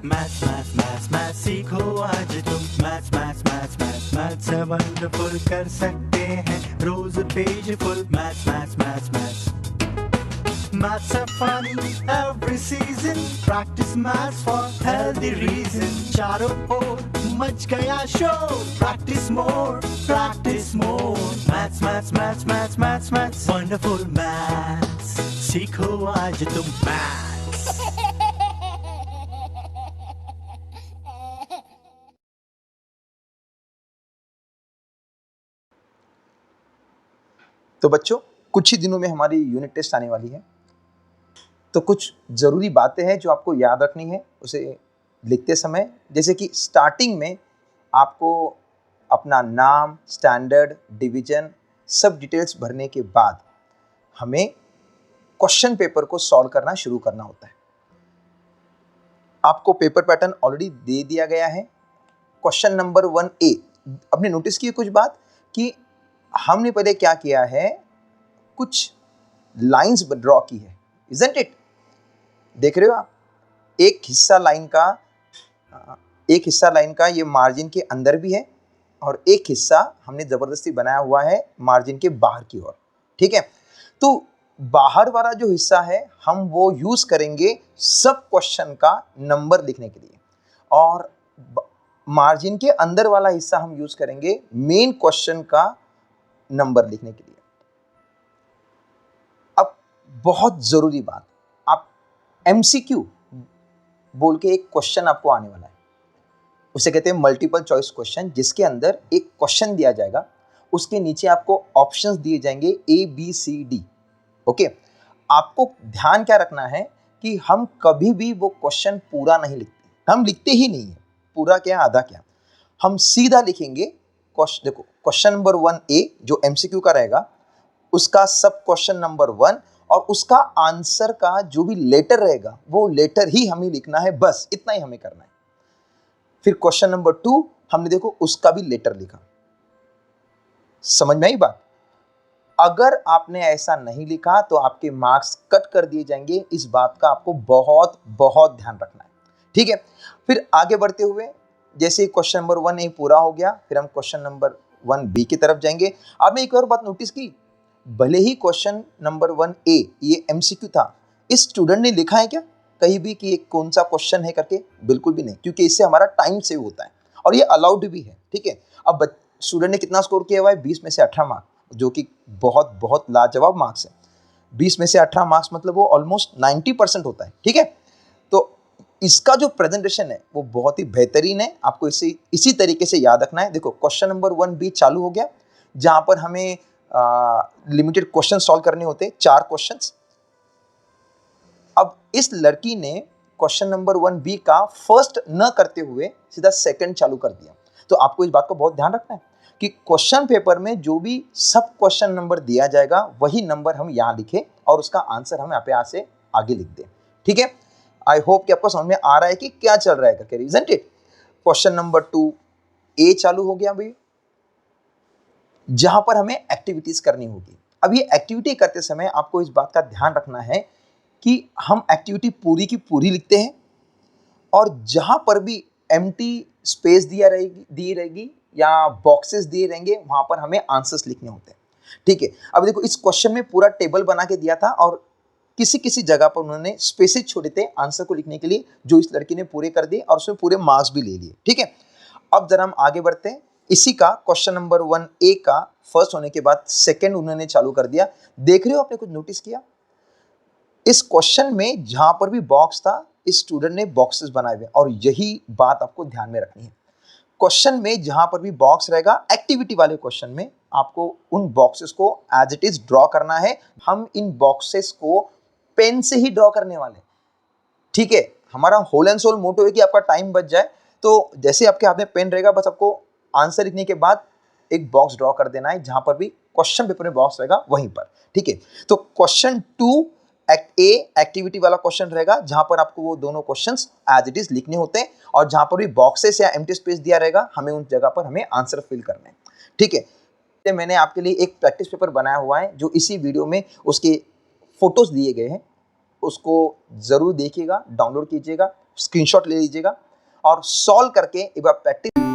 Maths maths maths maths सीखो आज तुम। Maths maths maths maths maths से वंडरफुल कर सकते हैं रोज page full. Maths maths maths maths Maths are fun every season. Practice maths for healthy reason. चारों ओर मच गया शोर. Practice more, practice more. Maths, maths, maths, maths, maths, maths. Wonderful maths. सीखो आज तुम maths. तो बच्चों, कुछ ही दिनों में हमारी यूनिट टेस्ट आने वाली है, तो कुछ ज़रूरी बातें हैं जो आपको याद रखनी है उसे लिखते समय। जैसे कि स्टार्टिंग में आपको अपना नाम, स्टैंडर्ड, डिवीजन सब डिटेल्स भरने के बाद हमें क्वेश्चन पेपर को सॉल्व करना शुरू करना होता है। आपको पेपर पैटर्न ऑलरेडी दे दिया गया है। क्वेश्चन नंबर 1A, आपने नोटिस की कुछ बात कि हमने पहले क्या किया है, कुछ लाइंस ड्रॉ की है, इजंट इट? देख रहे हो आप, एक हिस्सा लाइन का ये मार्जिन के अंदर भी है और एक हिस्सा हमने जबरदस्ती बनाया हुआ है मार्जिन के बाहर की ओर। ठीक है, तो बाहर वाला जो हिस्सा है हम वो यूज करेंगे सब क्वेश्चन का नंबर लिखने के लिए, और मार्जिन के अंदर वाला हिस्सा हम यूज करेंगे मेन क्वेश्चन का नंबर लिखने के लिए। अब बहुत जरूरी बात, आप MCQ बोल के एक क्वेश्चन आपको आने वाला है, उसे कहते हैं मल्टीपल चॉइस क्वेश्चन, जिसके अंदर एक क्वेश्चन दिया जाएगा, उसके नीचे आपको ऑप्शंस दिए जाएंगे ABCD। ओके, आपको ध्यान क्या रखना है कि हम कभी भी वो क्वेश्चन पूरा नहीं लिखते, हम लिखते ही नहीं है, पूरा क्या आधा क्या, हम सीधा लिखेंगे। देखो, क्वेश्चन नंबर 1A जो MCQ का रहेगा, उसका सब क्वेश्चन नंबर 1 और उसका आंसर का जो भी लेटर रहेगा वो लेटर ही हमें लिखना है, बस इतना ही हमें करना है। फिर क्वेश्चन नंबर 2 हमने देखो उसका भी लेटर लिखा। समझ में आई बात? अगर आपने ऐसा नहीं लिखा तो आपके मार्क्स कट कर दिए जाएंगे, इस बात का आपको बहुत बहुत ध्यान रखना है। ठीक है, फिर आगे बढ़ते हुए जैसे क्वेश्चन नंबर 1A पूरा हो गया, फिर हम क्वेश्चन नंबर 1B की तरफ जाएंगे। आपने एक और बात नोटिस की, भले ही क्वेश्चन नंबर 1A ये MCQ था, इस स्टूडेंट ने लिखा है क्या कहीं भी कि कौन सा क्वेश्चन है करके? बिल्कुल भी नहीं, क्योंकि इससे हमारा टाइम सेव होता है और ये अलाउड भी है। ठीक है, अब स्टूडेंट ने कितना स्कोर किया हुआ है? 20 में से 18 मार्क्स, जो कि बहुत बहुत लाजवाब मार्क्स है। 20 में से 18 मार्क्स मतलब वो ऑलमोस्ट 90% होता है। ठीक है, तो इसका जो प्रेजेंटेशन है वो बहुत ही बेहतरीन है, आपको इसी तरीके से याद रखना है। देखो, क्वेश्चन नंबर 1B चालू हो गया, जहां पर हमें लिमिटेड क्वेश्चन सॉल्व करने होते हैं, 4 क्वेश्चंस। अब इस लड़की ने क्वेश्चन नंबर 1B का फर्स्ट न करते हुए सीधा सेकंड चालू कर दिया। तो आपको इस बात को बहुत ध्यान रखना है कि क्वेश्चन पेपर में जो भी सब क्वेश्चन नंबर दिया जाएगा वही नंबर हम यहाँ लिखें और उसका आंसर हम यहाँ से आगे लिख दें। ठीक है, आई होप कि आपको समझ में आ रहा है कि क्या चल रहा है करके, isn't it? Question number 2A चालू हो गया भाई, जहां पर हमें एक्टिविटीज करनी होगी। अब ये एक्टिविटी करते समय आपको इस बात का ध्यान रखना है कि हम एक्टिविटी पूरी की पूरी लिखते हैं और जहां पर भी एम्प्टी स्पेस दी रहेगी या बॉक्सेस दिए रहेंगे वहां पर हमें आंसर्स लिखने होते हैं। ठीक है, अब देखो इस क्वेश्चन में पूरा टेबल बना के दिया था और किसी किसी जगह पर उन्होंने स्पेसेस छोड़े थे आंसर को लिखने के लिए, जो इस लड़की ने पूरे कर दिए और उसमें पूरे मार्क्स भी ले लिए। ठीक है, अब जरा हम आगे बढ़ते हैं। इसी का क्वेश्चन नंबर 1A का फर्स्ट होने के बाद सेकंड उन्होंने चालू कर दिया। देख रहे हो, आपने कुछ नोटिस किया? इस क्वेश्चन में जहां पर भी बॉक्स था इस स्टूडेंट ने बॉक्सेस बनाए हुए, और यही बात आपको ध्यान में रखनी है। क्वेश्चन में जहां पर भी बॉक्स रहेगा, एक्टिविटी वाले क्वेश्चन में आपको उन बॉक्सेस को एज इट इज ड्रॉ करना है। हम इन बॉक्सेस को पेन से ही ड्रॉ करने वाले। ठीक है, हमारा होल एंड सोल मोटो है कि आपका टाइम बच जाए, तो जैसे आपके हाथ में पेन रहेगा बस आपको आंसर लिखने के बाद एक बॉक्स ड्रॉ कर देना है जहां पर भी क्वेश्चन पेपर में बॉक्स रहेगा वहीं पर। ठीक है, तो क्वेश्चन 2A एक्टिविटी वाला क्वेश्चन रहेगा जहां पर आपको वो दोनों क्वेश्चंस एज इट इज लिखने होते हैं, और जहां पर भी बॉक्सेस या एम्प्टी स्पेस दिया रहेगा हमें उन जगह पर हमें आंसर फिल करना है। ठीक है, तो मैंने आपके लिए एक प्रैक्टिस पेपर बनाया हुआ है जो इसी वीडियो में उसके फोटोज दिए गए हैं, उसको जरूर देखिएगा, डाउनलोड कीजिएगा, स्क्रीनशॉट ले लीजिएगा और सॉल्व करके एक बार प्रैक्टिस